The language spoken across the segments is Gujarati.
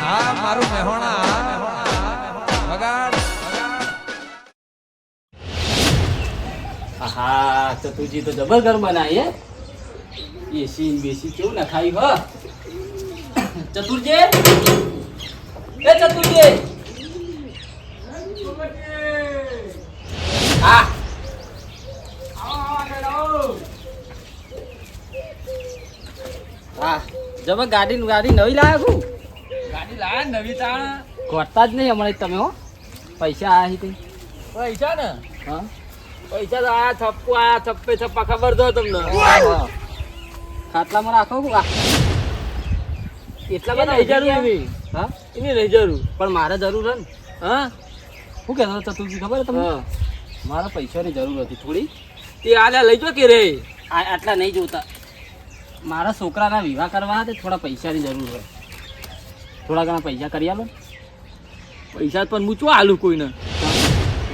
હા મારું મહેણા વગાડ. હા ચતુજી તો જબર ઘર બનાવી હે. એસી બેસી કેવું નખાઈ હો ચતુરજી. એ ચતુરજી હા હા જબર ગાડી નવી લાવ્યા છું. ગાડી લાયા નવી તાણ. ગોઠતા જ નહીં હમણાં તમે હો. પૈસા આયા છે પૈસા ને હા પૈસા તો આયા થપ્પુ આયા થપ્પે થપ્પા ખબર તો તમને. ખાટલામાં રાખો કે એટલા બધા નહીં જરૂર એની. હા એની નહીં જરૂર. પણ મારે જરૂર હે ને. હા શું કહેતો ચતુરજી ખબર તમને મારા પૈસાની જરૂર હતી થોડી. તે આલ્યા લઈ જો કે રે. આટલા નહીં જોતા. મારા છોકરાના વિવાહ કરવા તે થોડા પૈસાની જરૂર હોય. થોડા ઘણા પૈસા કરી આલો. પૈસા પણ હું ચો આલું કોઈને.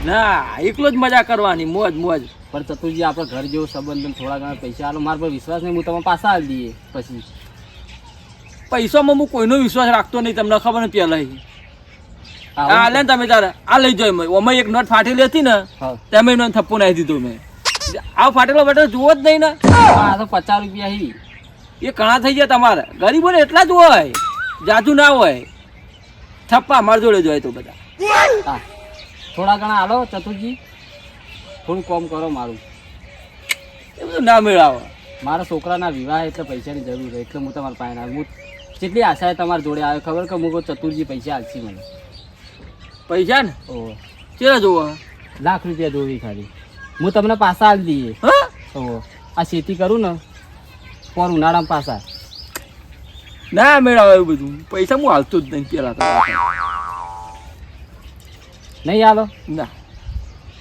ના એકલો જ મજા કરવાની મોજ મોજ. પણ ચતુરજી આપણે ઘર જેવો સંબંધ થોડા ઘણા પૈસા આલો. મારા પર વિશ્વાસ નહીં હું તમે પાછા આલી દઈએ પછી. પૈસામાં હું કોઈનો વિશ્વાસ રાખતો નહીં તમને ખબર ને પેલા. આવું આ લે ને તમે તારે આ લઈ જાઓ. અમે એક નોટ ફાટેલી હતી ને હા તમે એનો થપ્પો નાખી દીધો મેં. આ ફાટેલો બેટો જુઓ જ નહીં ને. આ તો 50 રૂપિયા હી. એ ઘણા થઈ ગયા તમારે ગરીબોને એટલા જ હોય જાજુ ના હોય. થપ્પા અમારા જોડે જ હોય તો બધા. હા થોડા ઘણા આલો ચતુરજી. થોડું કોમ કરો મારું. એ બધું ના મેળાવે. મારા છોકરાના વિવાહ એટલે પૈસાની જરૂર છે એટલે હું તમારા પાસે આવ્યો. હું કેટલી આશાએ તમારા જોડે આવ્યો ખબર કે હું ચતુરજી પૈસા આપશી મને. પૈસા ને ઓહો ચેલા જોવો. લાખ રૂપિયા જોવી ખાલી. હું તમને પાછા આલી દઈએ. હા ઓહો આ ખેતી કરું ને પર ઉનાળામાં પાછા. ના મેળાવે એવું બધું. પૈસા હું હાલતો જ નહીં પેલા તો. નહીં આલો ના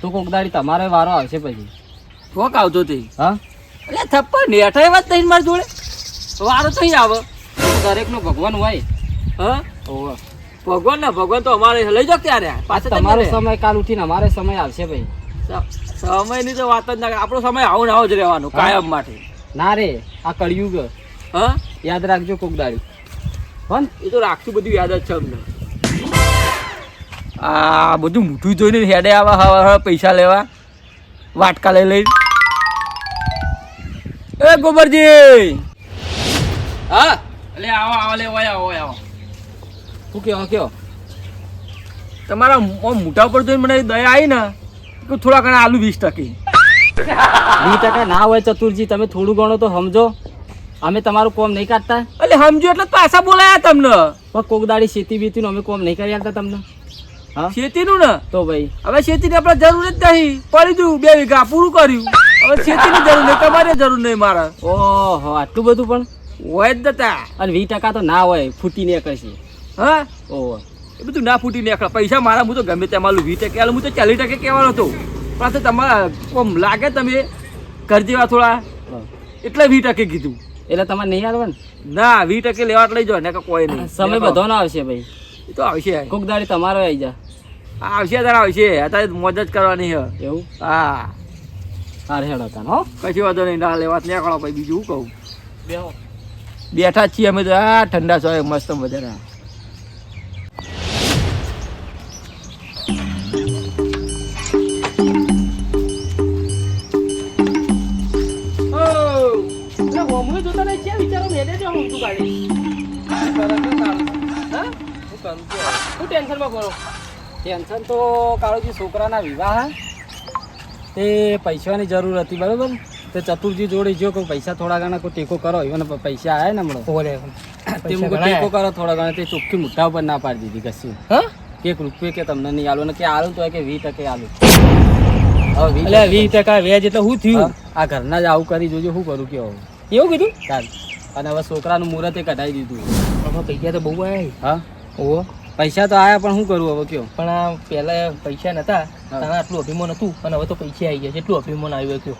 તો કોક દાડી તમારો વારો આવશે પછી. શોખ આવતો તે. હા એટલે થપ્પા નેઠા એવા જ નહીં મારી જોડે. વારો તો અહીં આવે. દરેકનો ભગવાન હોય. હા ઓહો ભગવાન ને ભગવાન તો અમારે લઈ જાઓ ક્યારે પાછા તમારો સમય કાલ ઉઠીને અમારે સમય આવશે ભાઈ. સમયની તો વાત જ ના કરે. આપણો સમય આવો ને આવો જ રહેવાનો કાયમ માટે. ના રે આ કળિયુગ હા યાદ રાખજો કોક દાડી. હન એ તો રાખતું બધું યાદ જ છે અમને. આ બધું મોટું જોઈને હેડે આવા હવે પૈસા લેવા વાટકા લઈ લઈ. એ ગોબરજી હા એટલે આવો આવો લે ઓય આવો આવો. શું કયો તમારા મોટા ઉપર જોઈને મને દયા આવી ને કે થોડા ઘણા આલુ 20%. 20% ના હોય ચતુરજી. તમે થોડું ઘણું તો સમજો. અમે તમારું કોમ નહીં કાઢતા. એટલે સમજો એટલે પાછા બોલાયા તમને. પણ કોક દાડી ખેતી બીતીનું અમે કોમ નહીં કરી આપતા તમને. હા ખેતીનું ને તો ભાઈ હવે ખેતીની આપણે જરૂર જ નહીં. પડી દઉં 2 વીઘા પૂરું કર્યું. હવે ખેતીની જરૂર નહીં તમારે જરૂર નહીં મારે. ઓહો આટલું બધું પણ હોય જ નતા. અને 20% તો ના હોય ફૂટી નીકળશે. હા ઓહો એ બધું ના ફૂટી નીકળે. પૈસા મારા હું તો ગમે તેમ આલું 20% આલું. હું તો 40% કહેવાનો હતો. પણ આ તો તમારા કોમ લાગે તમે ઘર જેવા થોડા એટલે 20% કીધું. એટલે તમારે નહીં આવવા ને. ના 20% લેવા લઈ જાઓ ને કે કોઈ નહીં. સમય બધો ના આવશે ભાઈ. એ તો આવશે. કોક દાડી તમારો આવી જા. આવશે તારા આવશે. અત્યારે મોજ જ કરવાની છે. એવું હા સારે હેડો તાન હો. કશી વાંધો નહીં. ના લેવા નીકળો ભાઈ. બીજું શું કહું. બેહો. બેઠા જ છીએ અમે તો. આ ઠંડા છો મસ્ત મજાના. ટેન્શન તો કાળુજી છોકરાના વિવાહ તે પૈસાની જરૂર હતી બરાબર. તે ચતુરજી જોડે જો કોઈ પૈસા થોડા ઘણા કોઈ ટેકો કરો. એને પૈસા આવ્યા ને હમણાં તે હું ટેકો કરો થોડા ઘણા. તે ચોખ્ખી મુઠ્ઠા ઉપર ના પાડી દીધી કશું. હા 1 રૂપિયો કે તમને નહીં આલો ને કે આલું તો કે 20% આલું. હવે 20% વ્યાજ એટલે શું થયું. આ ઘરના જ આવું કરી જોજો શું કરું કેવું એવું કીધું ચાલ. અને હવે છોકરાનું મુહૂર્તે કઢાઈ દીધું. પૈસા તો બહુ આવ્યા. હા ઓહો પૈસા તો આવ્યા પણ શું કરું હવે કયો. પણ આ પહેલા પૈસા નતા તારા આટલું અભિમાન હતું અને હવે તો પૈસા આવી ગયા. એટલું અભિમાન આવ્યું કયો.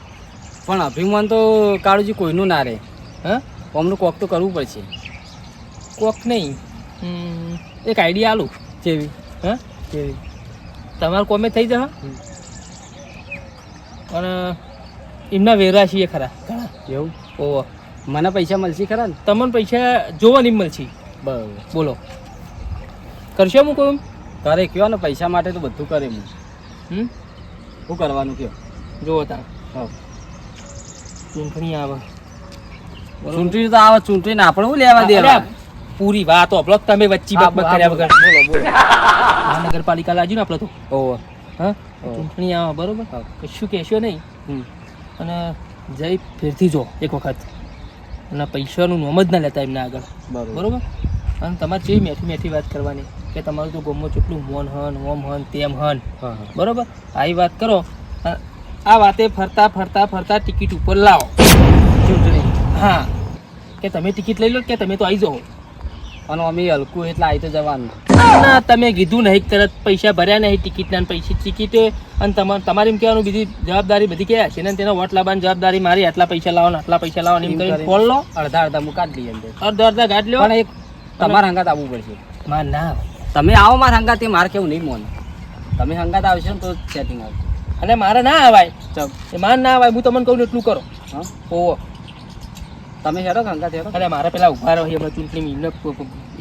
પણ અભિમાન તો કાળુજી કોઈનું ના રહે. હા અમનું કોક તો કરવું પડશે. કોક નહીં એક આઈડિયા આલું. કેવી હા કેવી તમારે કોમે થઈ જશે. અને એમના વેરા છીએ ખરા ઘણા. એવું ઓહો મને પૈસા મળશે ખરા ને. તમને પૈસા જોવા નહીં મળશે. બરાબર બોલો કરશો હું કહું કરે કયો ને પૈસા માટે તો બધું કરે હું. હમ શું કરવાનું કયો? જુઓ તાર હા ચૂંટણી આવે ચૂંટણી તો આવે, ચૂંટણી ને આપણે શું લેવા દેવા? અલ્યા, પૂરી વાત હોભળો તમે વચ્ચી હા, બકબક હા, કર્યા બોલો, વગર બોલો. મહાનગરપાલિકા લાગ્યું ને આપણે તો ઓહો. હા ઓહો. ચૂંટણી આવે બરોબર હા. કશું કહેશો નહીં હમ. અને જઈ ફેરથી જો એક વખત અને પૈસાનું નોમ જ ના લેતા એમના આગળ બરોબર. બરોબર અને તમારે જેવી મેઠી મેઠી વાત કરવાની કે તમારું તો ગમો કેટલું મોન હન ઓમ હન તેમ હન હા હા બરોબર આવી વાત કરો અને આ વાતે ફરતા ફરતા ફરતા ટિકિટ ઉપર લાવો ચૂંટણી હા કે તમે ટિકિટ લઈ લો કે તમે તો આવી જાઓ અને અમે હલકું એટલે આવી તો જવાનું. ના તમે કીધું નહીં તરત પૈસા ભર્યા નહીં ટિકિટના અને પૈસા ટિકિટ અને તમારે એમ કહેવાનું બીજી જવાબદારી બધી ક્યાં છે ને તેનો વોટ લાવવાની જવાબદારી મારી આટલા પૈસા લાવો ને આટલા પૈસા લાવો ને એમ કરીને ફોન લો અડધા અડધા હું કાઢી લઈએ અંદર. અડધા ગાઢ લ્યો પણ એક તમારે હંગાત આવવું પડશે. માર ના આવે. તમે આવો મારા હંગાત, એ મારે કેવું નહીં મોને. તમે હંગાત આવશે ને તો સેટિંગ આવશે. અને મારે ના આવાય ચમ. એ માર ના આવાય હું તમને કહું ને એટલું કરો હા ઓહો તમે હેરો કે હંગાત હેરો? અરે મારે પેલા ઉભા રહો હમણાં ચૂંટણી એમને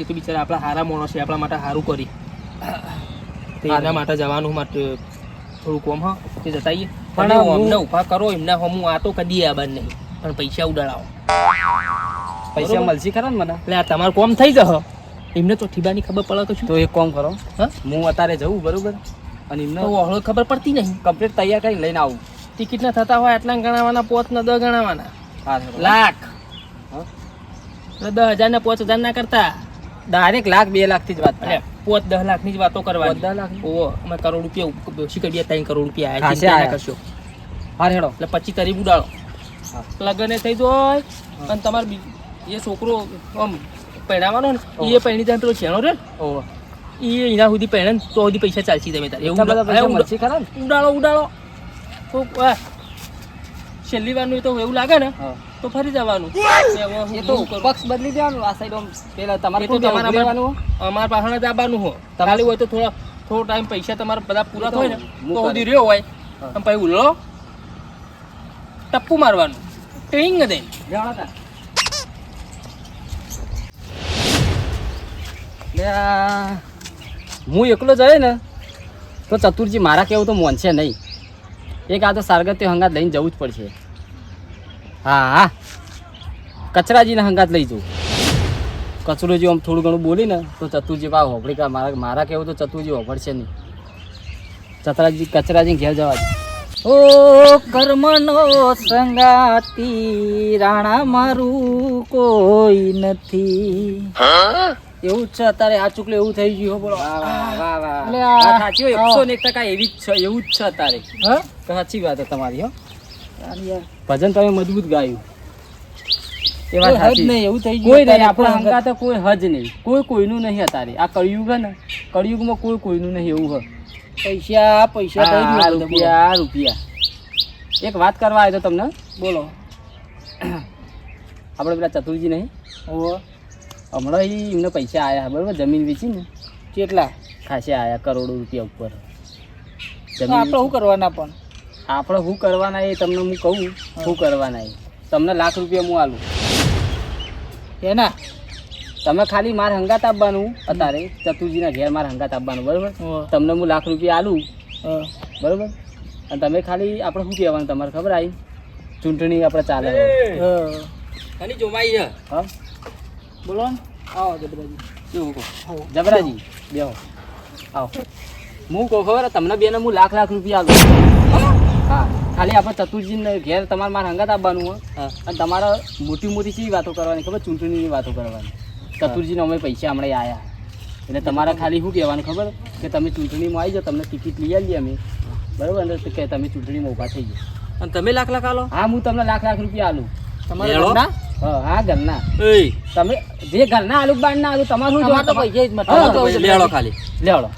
એ તો બિચારા આપણા હારા માણસ છે આપણા માટે સારું કરી તો એના માટે જવાનું માટે થોડું કોમ હા તે જતાઈએ પણ પણ હું- અમને ઊભા કરો એમના હું આ તો કદી આબાર નહીં પણ પૈસા ઉડાડાવો પૈસા બરોબર. મળશે ખરા ને મને? એટલે આ તમારું કોમ થઈ જશે એમને તો ઠીબાની ખબર પડે તો શું તો એક કામ કરો, હા હું અત્યારે જવું બરોબર, અને એમને તો ઓહળો ખબર પડતી નહીં કમ્પ્લીટ તૈયાર કરીને લઈને આવું. ટિકિટ ના થતા હોય આટલા ગણાવવાના 5 ને 10 ગણાવવાના હા હેરો. લાખ હા? એટલે 10,000 ને 5,000 ના કરતા ડાયરેક્ટ લાખ 2 લાખથી જ વાત થાય. એટલે 5-10 લાખની જ વાતો કરવાની 10 લાખ? ઓહો અમે કરોડ રૂપિયા શીખર 2-3 કરોડ રૂપિયા આયા ખાસે ચિંતા ના આયા. કરશો હા હેડો. એટલે 25 તારીખ ઉડાડો હા. લગને થઈ જાય અને તમારે એ છોકરો આમ પહેણાવાનો ને એ પહેણી જાય પેલો છેણો રે ઓહો. એ એના સુધી પહેણે ને તો સુધી પૈસા ચાલશે તમે તારે એટલા બધા પૈસા એવું મળશે ખરા ને? ઉડાડો તો છેલ્લી વારનું એ તો એવું લાગે ને હા. તો ફરી જવાનું એ તો પક્ષ બદલી દેવાનું. આ સાઈડ આમ પેલા તમારે એ તો શું લેવાનું? તમારા લેવાનું? અમારા પાછળ જ આવવાનું હોય ખાલી હોય તો થોડો ટાઈમ પૈસા તમારા બધા પૂરા એ તો થાય ને હું તો કરે. સુધી રહ્યો હોય હા. અને પછી ઉલ્લો ટપ્પુ મારવાનું ટીંગ દે લેવાના તા. લે આ હું એકલો જાય ને તો ચતુરજી મારા કેવું તો મોનશે નહીં. એક આ તો સારગત્ય હંગાત લઈને જવું જ પડશે. હા હા કચરાજીને હંગાત લઈ જવું. કચરોજી આમ થોડું ઘણું બોલી ને તો ચતુરજી પા હોભળી કા મારા કેવું તો ચતુરજી હોભળશે નહીં. કચરાજી ઘેર જવા દે. ઓ કર્મનો સંગાતી રાણા મારું કોઈ નથી. એવું જ છે અત્યારે આ ચૂકલે એવું થઈ ગયું હો, બોલો. એટલે આ સાચી હોય, 101% એવી જ છે, એવું જ છે અત્યારે. તો સાચી વાત છે તમારી હો. ભજન તમે મજબૂત ગાયું. એ વાત સાચી. કોઈ નહીં, આપણા હંગાતે કોઈ હજ નહીં, કોઈ કોઈનું નહીં અત્યારે. આ કળિયુગ છે ને, કળિયુગમાં કોઈ કોઈનું નહીં એવું છે. પૈસા હા, રૂપિયા રૂપિયા. એક વાત કરવા આવ્યો તો તમને. બોલો આપણે પેલા ચતુરજી નહીં, હમણાં એમને પૈસા આયા બરોબર, જમીન વેચી ને કેટલા ખાસે આયા, કરોડો રૂપિયા ઉપર. આપણે શું કરવાના પણ આપણે શું કરવાના એ તમને હું કહું. શું કરવાના એ તમને લાખ રૂપિયા હું આલું. એના તમે ખાલી મારે હંગાત આપવાનું અત્યારે, ચતુરજીના ઘેર મારે હંગાત આપવાનું બરોબર. તમને હું લાખ રૂપિયા આલું બરોબર, અને તમે ખાલી આપણે શું કહેવાનું તમારે ખબર આવી, ચૂંટણી આપણે ચાલે. ખાલી જોમાઈ છે હા બોલો ને આવો જબરાજી શું કહો? જબરાજી બેહો આવો. હું કહું ખબર તમને બેને હું લાખ રૂપિયા આલું. હા ખાલી આપણે ચતુરજીને ઘેર તમારે મારે હંગાત આપવાનું હોય, અને તમારે મોટી મોટી શી વાતો કરવાની ખબર, ચૂંટણીની વાતો કરવાની. ચતુરજીને અમે પૈસા હમણાં આયા એટલે તમારે ખાલી શું કહેવાનું ખબર કે તમે ચૂંટણીમાં આવી જાઓ, તમને ટિકિટ લઈ આવીએ અમે બરાબર, ને કે તમે ચૂંટણીમાં ઊભા થઈ જાઓ. અને તમે લાખ આલો હા હું તમને લાખ રૂપિયા આલું. તમારા ઘરના? હા ઘરના. એય તમે જે ઘરના આલુ બહારના આલુ તમારું શું તમારે તો જોવાનું? પૈસા જ મત. હા, તમારે તો લેવાડો ખાલી લેવડો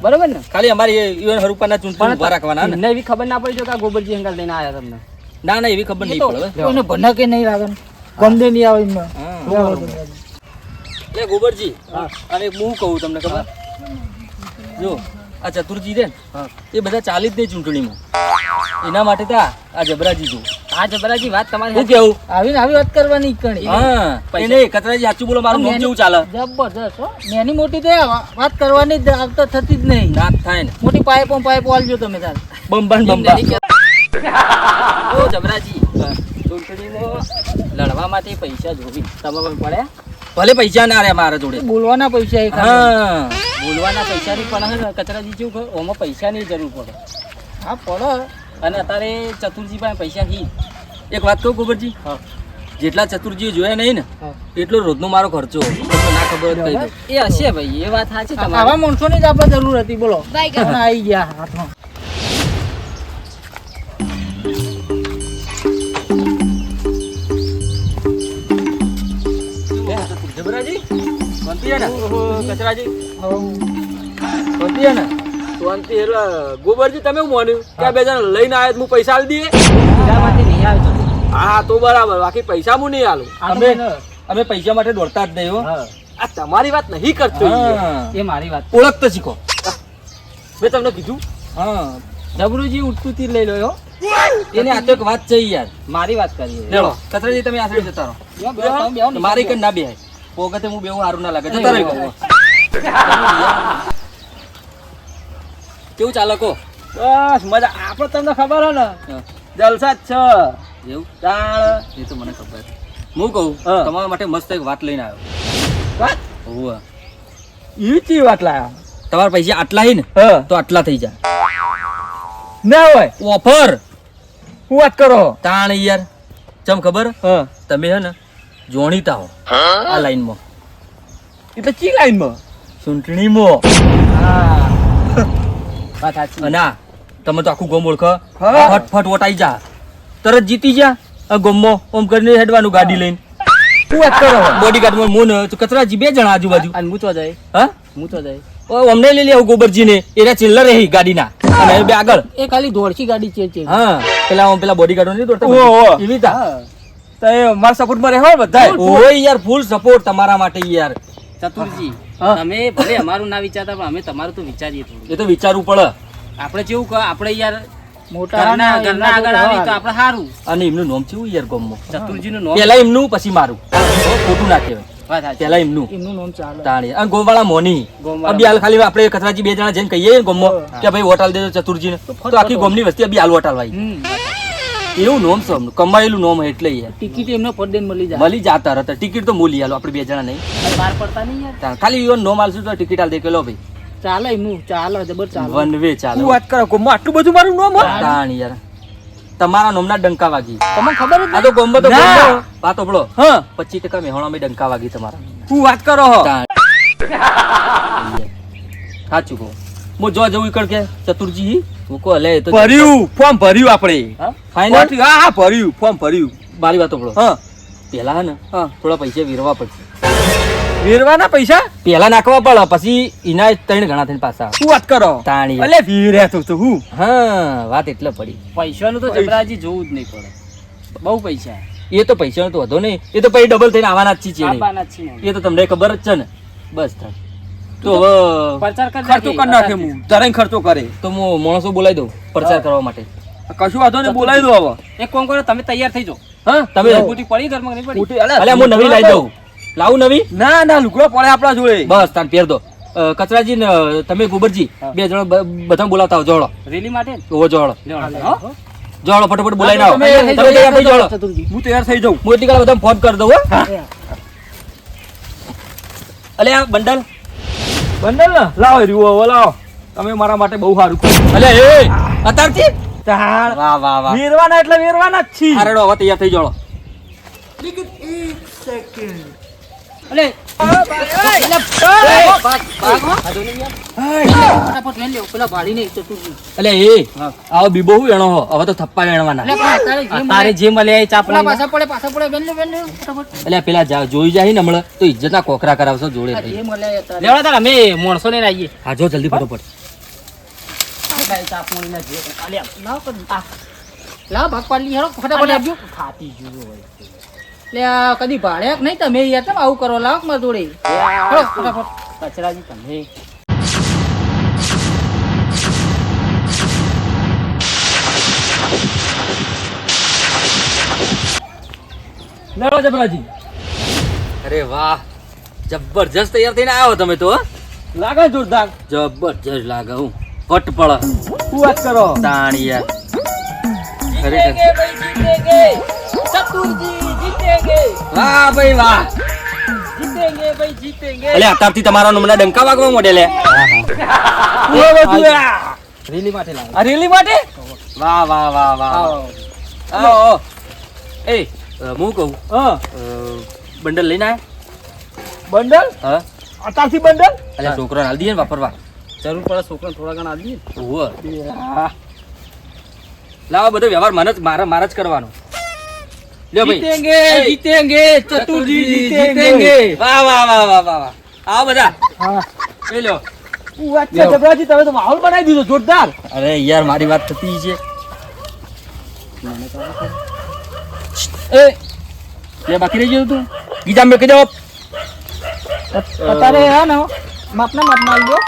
બરોબર ને. ખાલી અમારી ઈવન હરુપાના ચૂંટણી ઉભા રાખવાના ને એમને એવી ખબર ના પડી જો કે આ ગોબરજી હંગાત લઈને આયા તમને. ના ના એવી ખબર નહીં પડે કોઈને ભનકે નહીં લાગે ગમદે નહીં આવે એમને એ ગોબરજી અને હું કહું તમને ખબર જો આ ચતુરજી રે ને હા. એ બધા ચાલી જ નહીં ચૂંટણીમાં, એના માટે તા આ જબરાજી જો હા જબરાજી વાત તમારી શું કેવું આવીને આવી વાત કરવાની કણી હા એને કચરાજી સાચું બોલો મારું નોમ કેવું ચાલે જબરદસ્ત હો નાની મોટી તો વાત કરવાની જ આવતા થતી જ નહીં ના થાય ને મોટી પાઇપો આલજો તમે તાર બંબન બંબા ઓ જબરાજી લડવા માટે પૈસા જોવી તમે પડે ભલે પૈસા ના રે મારા જોડે બોલવાના પૈસા એ હા બોલવાના પૈસા ની પણ કચરાજી જેવું ઓમાં પૈસાની જરૂર પડે હા પડે અને અત્યારે ચતુરજી પાસે પૈસા હી એક વાત કહું ગોબરજી હા જેટલા ચતુરજી જોયા નહીં ને એટલો રોજનો મારો ખર્ચો તમને ના ખબર હોય તો કહી એ હશે ભાઈ એ વાત સાચી તમારી આવા માણસોની જ આપણે જરૂર હતી બોલો પણ આવી ગયા હાથમાં જબરાજી શાંતિ હે ને કચરાજી શાંતિ હે ને શાંતિ એટલે ગોબરજી તમે હું માન્યું કે બે જણા લઈને આવ્યા હું પૈસા આલી દઈએ નહીં આવ્યો હા તો બરાબર બાકી પૈસા હું નહીં આલું અમે પૈસા માટે દોડતા જ નહીં હો આ તમારી વાત નહીં કરતો એ મારી વાત ઓળખતો શીખો મેં તમને કીધું હા જબરુજી ઉઠતું તીર લઈ લો એને આ તો એક વાત છે યાર મારી વાત કરીએ લેડો કચરાજી તમે આ સાઈડ જતા રહો મારી કઈ ના બેહાય પોગતે હું બેવું સારું ના લાગે જતા રહો કેવું ચાલે કો બસ મજા આપણે તમને ખબર હે ને જલસા જ છે એવું તાળ એ તો મને ખબર હું કહું તમારા માટે મસ્ત એક વાત લઈને આવ્યો વાત હોવે ઈ ચી વાત લાયા તમારા પૈસા આટલા હી ને તો આટલા થઈ જાય ના હોય ઓફર હું વાત કરો તાણ યાર ચમ ખબર તમે હે ને જોણીતા હો આ લાઈનમાં એટલે ચી લાઈનમાં ચૂંટણીમાં હા વાત સાચી અને આ તમે તો આખું ગોમ ઓળખો હા. ફટ વટાઈ જા તરત જીતી જા આ ગોમમાં ઓમ કરીને હેડવાનું ગાડી લઈને હું વાત કરો બોડીગાર્ડમાં મોન કચરાજી બે જણા આજુબાજુ અને હું તો જાય હા હું તો જાય ઓ અમને લઈ લેવું ગોબરજીને એના ચિલ્લર રહી ગાડીના અને એ બે આગળ એ ખાલી દોડકી ગાડી છે હા પેલા બોડીગાર્ડો નહીં દોડતા ઓહો. એવી તા તો એ મારા સપોર્ટમાં રહે બધા ઓય યાર ફૂલ સપોર્ટ તમારા માટે યાર ચતુરજી હા. તમે ભલે અમારું ના વિચારતા પણ અમે તમારું તો વિચારીએ થોડું એ તો વિચારવું પડે આપણે કેવું કહે આપણે યાર ઘરના આગળ આવી તો આપણે સારું અને એમનું નામ છે યાર ગોમમાં ચતુરજીનું નામ પેલા એમનું પછી મારું ખોટું ના કહેવાય વાત સાચી. પેલા એમનું એમનું નામ ચાલે તાણી અને ગોમવાળા મોની ગોમવાળા અબી હાલ ખાલી આપણે કચરાજી બે જણા જઈને કહીએ ગોમમાં કે ભાઈ વોટાલ દેજો ચતુરજીને તો આખી ગોમની વસ્તી અબી હાલ વોટાલ ભાઈ હમ. એવું નોમ છે એમનું, કમાયેલું નોમ એટલે યાર ટિકિટ એમને ફરદેન મળી જાય મળી જાતા હતા ટિકિટ તો મૂલી હાલો આપણે બે જણા નહીં અને બહાર પડતા નહીં યાર તાણ ખાલી ઈવન નોમ આલશું તો ટિકિટ હાલ દે કે લો ભાઈ ચાલે એમનું ચાલે જબર ચાલે વન વે ચાલે વાત કરો કોમાં આટલું બધું મારું નામ તાણ યાર તમારા નોમના ડંકા વાગી તમને ખબર જ આ તો ગોમમાં તો ના. ગોમમાં વાત ઓપડો હા 25% મેહોણામાં ડંકા વાગી તમારા હું વાત કરો તાણ. સાચું કહું હું જો જવું ઈકડ કે ચતુરજી હું કહું લે તો ભર્યું ફોર્મ ભર્યું આપણે ફાઇનલ હા ભર્યું ફોર્મ ભર્યું મારી વાત ઓપડો હા પેલા હે ને થોડા પૈસા વીરવા પડશે વેરવાના પૈસા પેલા નાખવા પડે પછી એના 3 ગણા થઈને પાછા શું વાત કરો તાણી અલે વીરે તો હું હા વાત એટલે પડી પૈસાનું તો જબરાજી જોવું જ નહીં પડે બહુ પૈસા એ તો પૈસાનો તો વધો નહીં એ તો પછી ડબલ થઈને આવવાના જ છે આપવાના જ છે એ તો તમને ખબર જ છે ને બસ થાય તો હવે પ્રચાર કરી ખર્ચો કરી નાખે હું જરાય ખર્ચો કરે તો હું માણસો બોલાવી દઉં પ્રચાર કરવા માટે કશું વાંધો નહીં બોલાવી દો હવે એક કામ કરો તમે તૈયાર થઈ જાઓ હા તમે બુટી પડી ઘરમાં નહીં પડી મોટી અલે હું નવી લાવી દઉં લાવું નવી ના ના લુગડો પડે આપણા જોડે બસ તાન પહેર દો કચરાજી ને તમે ગોબરજી બે જણ બધા બોલાવતા આવો જોડો રેલી માટે ઓવો જોડો લેવાનો જોડો ફટાફટ બોલાવી આવો તમે તમે તૈયાર થઈ જોડો ચતુરજી હું તૈયાર થઈ જાઉં હું એટલી કાલે બધા ફોન કરી દઉં હો અલે આ બંડલ બંડલ ને લાવો રીવો હવે લાવો તમે મારા માટે બહુ સારું કર્યું અલે એ અત્યારથી તાળ વાહ વાહ વાહ વેરવાના એટલે વેરવાના જ છી અરે હવે તૈયાર થઈ જોડો અલે ફટાફટ લઈ લેવો પેલા ભાડી નહીં ચતુરજી અલે એ આવો બીબો હું એનો હો હવે તો થપ્પા વેણવાના તારે જે મળે એ ચાપલા પાછા પડે બેન લે ફટાફટ એટલે પેલા જોઈ જાય ને હમણાં તો ઇજ્જતના કોકરા કરાવશો જોડે જે થઈ મળે લેવડા તાર અમે માણસો ને આવીએ હા જો જલ્દી ફટોફટ ચાપ મોડીને જે અલે લાવ કર લાવ ભાગ પાડી હેરો ફટાફટ આપજો ખાતી જુઓ હોય એટલે આ કદી ભાડે નહીં તમે યાર તમે આવું કરો લાવ માર જોડે હેરો ફટાફટ કચરાજી તમે લડો જબરાજી. અરે વાહ, જબરજસ્ત તૈયાર થઈને આવ્યો તમે તો હો? લાગે જોરદાર. જબરજસ્ત લાગે હું ફટ પડે શું વાત કરો? તાણ યાર. જીતેંગે ભાઈ જીતેંગે, ચતુરજી જીતેંગે, વાહ ભાઈ વાહ. જીતેંગે ભાઈ જીતેંગે. અલે અત્યારથી તમારા નંબરના ડંકા વાગવા મોડે લે. રેલી માટે લાવે. આ રેલી માટે? વાહ વાહ વાહ વાહ. આવો. આવો. એ હું કહું હા. બંડલ લઈને આય. બંડલ? હા અત્યારથી બંડલ? અલે છોકરાને હાલ દઈએ ને વાપરવા. જરૂર પડે છોકરાને થોડા ઘણા આપીએ. ઓહો. લાવો બધો વ્યવહાર મને જ મારા જ કરવાનો. લ્યો ભાઈ. જીતેંગે જીતેંગે ચતુરજી જીતેંગે. વાહ વાહ વાહ વાહ વાહ વાહ. આવો બધા. હા. એ લ્યો. શું વાત છે જબરાજી, તમે તો માહોલ બનાવી દીધો જોરદાર. અરે યાર મારી વાત થતી છે. એ લે બાકી રહી ગયું તું ગીજા મેં કહી દો. અત્યારે હે ને માપના આવી ગયો.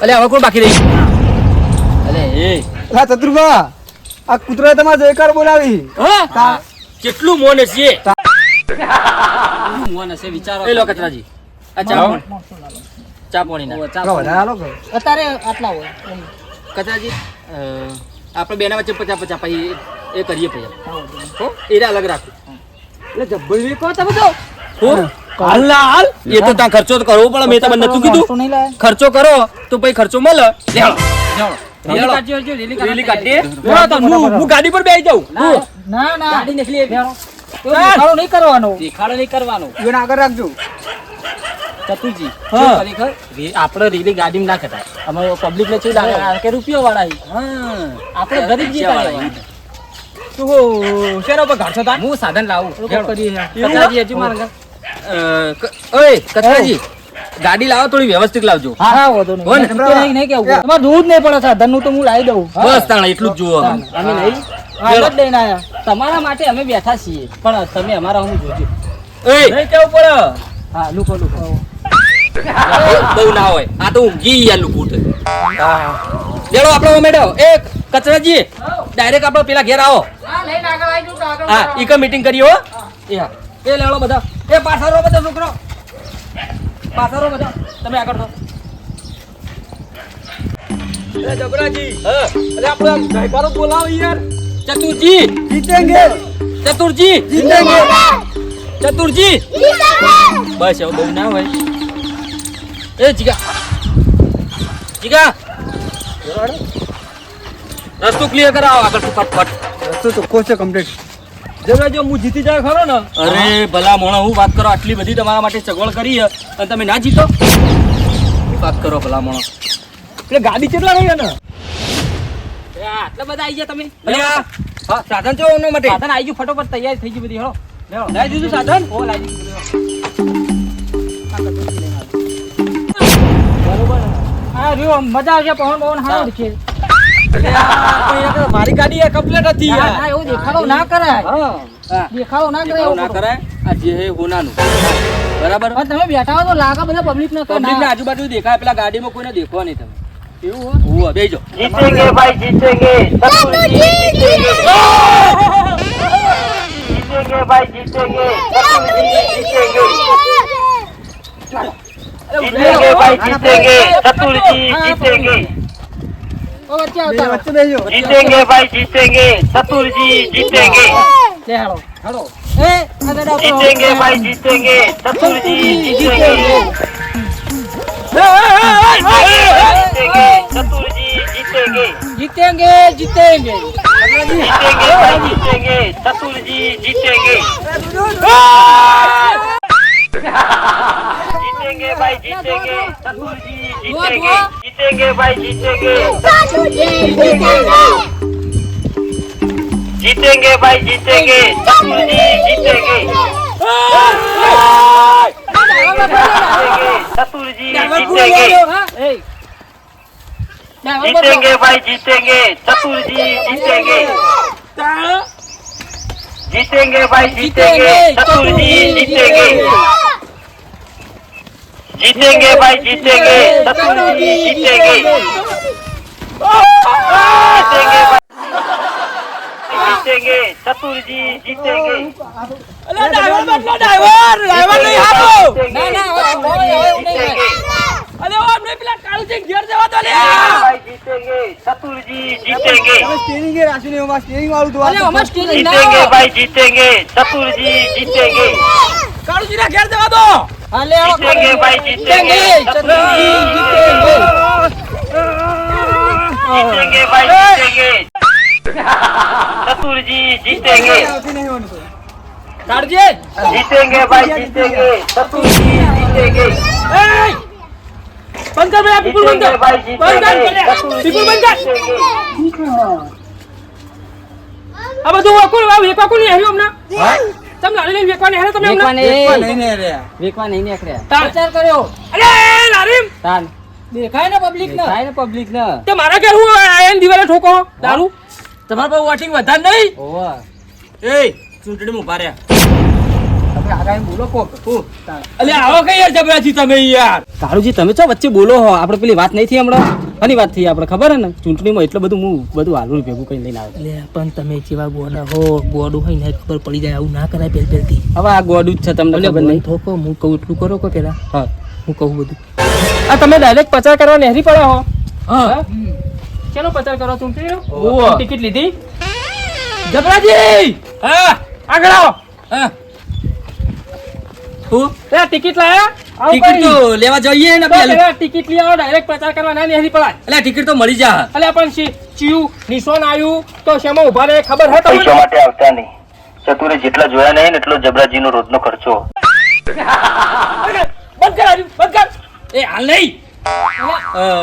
અલે હવે કોણ બાકી રહી? અલે એ હા ચતુરભા, આ કૂતરાએ તમારે જયકાર બોલાવી. હા કેટલું મોન છે. મોન હશે વિચારો. એ લો કચરાજી આ ચા પાણી ના અત્યારે આટલા હોય. કચરાજી આપણે બેના વચ્ચે 50-50 પછી એ કરીએ પછી હો એને અલગ રાખો. એટલે જબ્બરી કહો તમે તો. હો હાલ ના હાલ. એ તો ત્યાં ખર્ચો તો કરવો પડે. મેં તમને નતું કીધું નહીં લાવે. ખર્ચો કરો તો પછી ખર્ચો મળે. લેવો રેલી કાઢજો, રેલી કાઢીએ. બેહો તો હું ગાડી પર બેસી જાઉં. ના ના ગાડી નીકળી એવી. દેખાડો નહીં કરવાનો. દેખાડો નહીં કરવાનો. એને આગળ રાખજો. ચતુરજી હા. ખરેખર આપણે રેલી ગાડીમાં ના કઢાય. અમે પબ્લિક ને ચીજ કે રૂપિયો વાળા આપણે ગરીબ જીતા તું શેના ઉપર ઘાટશો તાર? હું સાધન લાવું. કચરાજી હજી મારા ઘર. ઓય કચરાજી ગાડી લાવો થોડી વ્યવસ્થિત લાવજો. હા વધુ હો ને? નહીં કેવું તમારે દૂધ નહીં પડે સાધન નું તો હું લાવી દઉં. બસ તાણ એટલું જ જુઓ. અમે નહીં આગળ જ લઈને આયા. તમારા માટે અમે બેઠા છીએ પણ તમે અમારા હું જોજો. ઓય નહીં કેવું પડે. હા લુકો બહુ ના હોય. આ તો ઊંઘી યાર લુકુટ. લેડો આપણે મેડો એ કચરાજી ડાયરેક્ટ આપણે પેલા ઘેર આવો. હા ઈકો મીટિંગ કરી હો. એ હા એ લેડો બધા. એ પાછળ રહો બધા છોકરો. પાછળ રહો બધા. તમે આગળ રહો. એ જબરાજી હા અરે આપણે આમ જયકારો બોલાવો યાર. ચતુરજી જીતેંગે ચતુરજી જીતેંગે ચતુરજી બસ હવે બહુ ના હોય. એ જીગા જીગા રસ્તો ક્લિયર કરાવો આગળ ફટફટ. રસ્તો ચોખ્ખો છે કમ્પ્લીટ. જબરાજી હું જીતી જાય ખરો ને? અરે ભલા મોણા હું વાત કરો આટલી બધી તમારા માટે સગવડ કરી છે અને તમે ના જીતો. શું વાત કરો ભલા મોણા? એટલે ગાડી કેટલા રહી ને? આટલા બધા આવી ગયા તમે. અલ્યા હા સાધન છો એના માટે. સાધન આવી ગયું ફટોફટ તૈયાર થઈ ગઈ બધી. હેલો લાવી દીધું સાધન? ઓ લાવી દીધું. હા રહ્યો મજા આવશે. પવન હારો છે. મારી ગાડી કમ્પ્લીટ હતી ના યાર. ના, એવું દેખાડો ના કરાય. હા દેખાડો ના કરાય એવું એવું ના કરો. કરાય. આ જે હે હોનાનું બરાબર. પણ તમે બેઠા હો તો લાગે બધા પબ્લિક ને પબ્લિક ને આજુબાજુ દેખાય પેલા ગાડીમાં કોઈને દેખો નહીં તમે. એવું હોય. ઓવા બેજો. જીતેંગે ભાઈ જીતેંગે, ચતુરજી જીતેંગે. જીતેંગે ભાઈ જીતેંગે, ચતુરજી જીતેંગે. जीतेंगे भाई जीतेंगे, चतुरजी जीतेंगे. ઓ વચ્ચે આવતા રહો. जीतेंगे भाई जीतेंगे, चतुरजी जीतेंगे. લે હાલો હાલો. એ આ દાદા ઉપર जीतेंगे भाई जीतेंगे, चतुरजी जीतेंगे. जीतेंगे, चतुरजी जीतेंगे. જીતેંગે જીતેંગે. जीतेंगे भाई जीतेंगे, चतुरजी जीतेंगे. जीतेंगे भाई जीतेंगे, चतुरजी जीतेंगे. जीतेंगे भाई जीतेंगे, जीतेंगे भाई जीतेंगे, चतुरजी जीतेंगे. चतुरजी जीतेंगे. जीतेंगे भाई जीतेंगे, चतुरजी जीतेंगे. जीतेंगे भाई जीतेंगे, चतुरजी जीतेंगे. जीतेंगे भाई जीतेंगे, चतुरजी जीतेंगे. जीतेंगे भाई અલ્યા ડ્રાઈવર બદલો ડ્રાઈવર નહીં આપો ના ના હવે એવું નહીં થાય. અલે ઓ અમને પેલા કાળુજી ઘેર જવા દો લે અરે અમાર સ્ટીરિંગ ના કાળુજી ના ઘેર જવા દો અલે આવો જીતેંગે ચતુર્જી જીતેંગે કાળુજી એય! બંધ કર બે પીપલ બંધ કર પીપલ બંધ કર આ બધું વકુલ વેકવા કોની હેર્યું હમણાં તમ લારી લઈને વેકવાની હેરે તમે હમણાં વેકવા નહીં નીકળ્યા પ્રચાર કર્યો અરે લારીમ તાન દેખાય ને પબ્લિક ને થાય ને પબ્લિક ને તે મારા ઘેર હું આયન દિવાલે ઠોકો દારૂ તમારા પાસે વોટિંગ વધારે નહીં ઓવા એય ચૂંટણીમાં ઉભા રહ્યા તમે આગામી બોલો કોક અલે આવો કઈ યાર જબરાજી તમે યાર કાળુજી તમે છો વચ્ચે બોલો હો આપણે પેલી વાત નહીં થઈ હમણાં આની વાત થઈ આપણે ખબર હે ને ચૂંટણીમાં એટલું બધું હું બધું હાલું ભેગું કઈ લઈને આવે લે પણ તમે જેવા ગોડા હો ગોડું હોય ને ખબર પડી જાય આવું ના કરાય પહેલથી હવે આ ગોડું જ છે તમને ખબર નહીં થોકો હું કહું એટલું કરો કે પેલા હા હું કહું બધું આ તમે ડાયરેક્ટ પ્રચાર કરવા નહેરી પડ્યા હો હા ચલો પ્રચાર કરો ચૂંટણીનો ઓહો. ટિકિટ લીધી જબરાજી હા આગળ આવો હા હું એ ટિકિટ લાયા આવો ટિકિટ કઈ? તો લેવા જઈએ ને તો પેલું પેલા ટિકિટ લઈ આવો ડાયરેક્ટ પ્રચાર કરવા ના નહેરી પડાય એટલે ટિકિટ તો મળી જા અલે પણ ચિયું નિશાન આવ્યું તો શેમાં ઉભા રહે ખબર હે તમને પૈસા માટે આવતા નહીં ચતુરે જેટલા જોયા નહીં ને એટલો જબરાજીનો રોજનો ખર્ચો બંધ કર આજુ, બંધ કર એ હાલ નહીં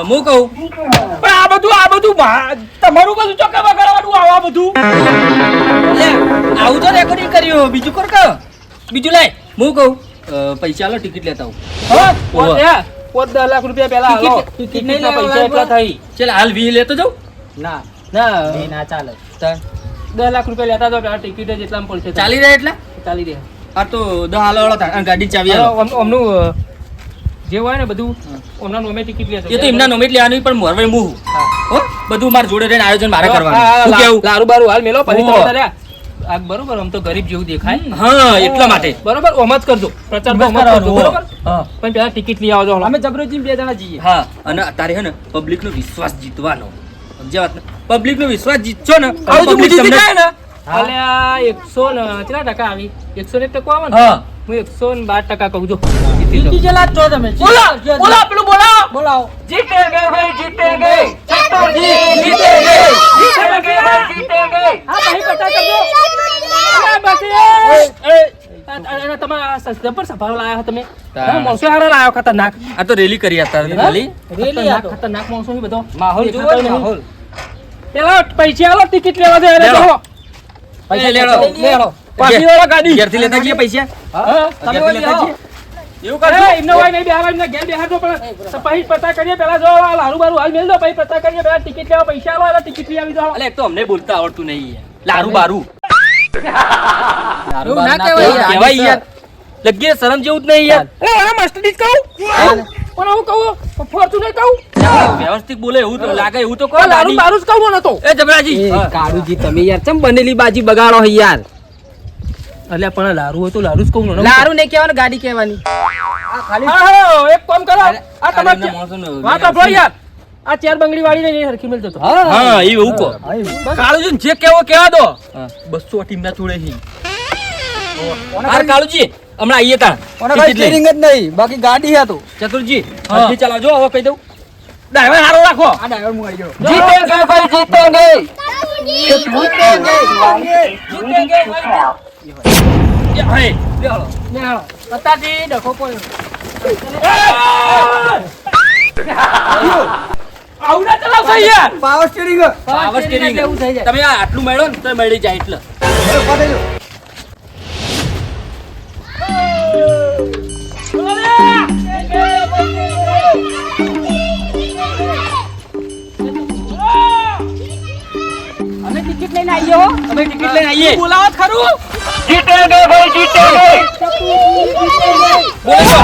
હું કહું પણ આ બધું તમારું બધું ચોક્કસ કરવાનું આ બધું લે આવું તો રેકોર્ડિંગ કર્યું બીજું કર કે બીજું લાય હું કહું પૈસા લો ટિકિટ લેતા આવું હા ઓહો. 10 લાખ રૂપિયા પેલા હાલો ટિકિટ ટિકિટના પૈસા એટલા થઈ ચાલ હાલ વી લેતો જાઉં ના ના એ ના ચાલે 10 લાખ રૂપિયા લેતા તો પેલા ટિકિટ જ એટલામાં પડશે ચાલી રહે એટલે ચાલી રહે આ તો 10 હાલો વાળો થાય ગાડી ચાવી હાલો અમનું જે હોય ને બધું હમણાં નોમે ટિકિટ લેતો એ તો એમના નોમિટ લેવાનું પણ મોરવાઈ મું હો બધું માર જોડે રહીને આયોજન મારે કરવાનું શું કેવું લારું બારું હાલ મેલો પછી ઓહો. તમે તારે આ બરોબર આમ તો ગરીબ જેવું દેખાય હા એટલા માટે બરોબર ઓમ જ કરજો પ્રચાર તો ઓમ જ કરજો બરોબર પણ પેલા ટિકિટ લઈ આવજો અમે જબરોજી બે જણા જઈએ હા અને અત્યારે હે ને પબ્લિક નો વિશ્વાસ જીતવાનો સમજ્યા વાત ને પબ્લિક નો વિશ્વાસ જીતશો ને આવું public જીતી તમને- જાય ને અલે આ 100 ને કેટલા ટકા આવી 101 ટકા આવે ને હા હું 112% કહું છું જીતી ગયેલા જ છો તમે બોલો બોલો પેલું બોલો બોલાવો જીતેંગે ભાઈ જીતેંગે ચતુરજી જીતેંગે જીતેંગે ભાઈ જીતેંગે હા ભાઈ પ્રચાર કરજો અરે બાકી અને તમે આ જબર સભાઓ લાયા તમે હા, માણસો હારા લાયો ખતરનાક આ તો રેલી કરી અત્યારે ખાલી રેલી આ તો. ખતરનાક માણસો છે બધો માહોલ દેખાતો જોવો ને નહીં. માહોલ પેલા પૈસા આલો ટિકિટ લેવા દે લેવો. લેવો પૈસા લેડો લેડો પાછી વાળા ગાડી ઘેરથી લેતા જઈએ પૈસા હા તમે ઘેરથી લેતા લેવો. જઈએ એવું અરે, કરજો એમને હોય નહીં બેહારો, એમને ઘેર બેહારજો પણ પછી પ્રચાર કરીએ પેલા જો આ લારું બારું હાલ મેલ દો પછી પ્રચાર કરીએ પેલા ટિકિટ લેવા પૈસા આલો એટલે ટિકિટ લઈ આવી જાઓ અલે એક તો અમને બોલતા આવડતું નહીં યાર. લારું બારું દારૂ એવું ના બાર કહેવાય પીવો. કહેવાય યાર લગીએ શરમ જેવું જ નહીં યાર અરે આ માસ્ટરડીજ કહું પણ હું કહું ફોર્ચ્યુનર કહું વ્યવસ્થિત બોલે એવું તો લાગે એવું તો કહો લારું ગાડી. બારું જ કહું મને તો એ જબરાજી એ કાળુજી તમે યાર ચમ બનેલી બાજી બગાડો હે યાર એટલે પણ લારું હોય તો લારું જ કહું ને લારું નહીં કહેવાનું ગાડી કહેવાની હા હા એક કામ કરો આ અરે તમારે એમના માણસોને વાત સાંભળો યાર આ ચાર બંગડી વાળી ને હરખી મેલતો તો હા એ એવું કહો કાળુજી જે કેવો કેવા દો 200 ટીમના જોડે હી હાર કાળુજી હમણાં આવીએ તા ટિકિટ લઈ. જ નહીં બાકી ગાડી હે તો ચતુરજી હલ્દી ચલાવજો હવે કહી દઉં ડ્રાઈવર હારો રાખો આ ડ્રાઈવર મું આવી ગયો જીતેંગે ભાઈ જીતેંગે એ હે લે હાલો પતાજી ડખો પડ્યો આવું ના ચલાવશો યાર પાવર સ્ટીરિંગ પાવર સ્ટીરિંગ એવું થઈ જાય. તમે આ આટલું મેળો ને તો મળી જાય એટલે અમે ટિકિટ લઈને આવીએ હો અમે ટિકિટ લઈને આવીએ બોલાવત ખરું બોલો છો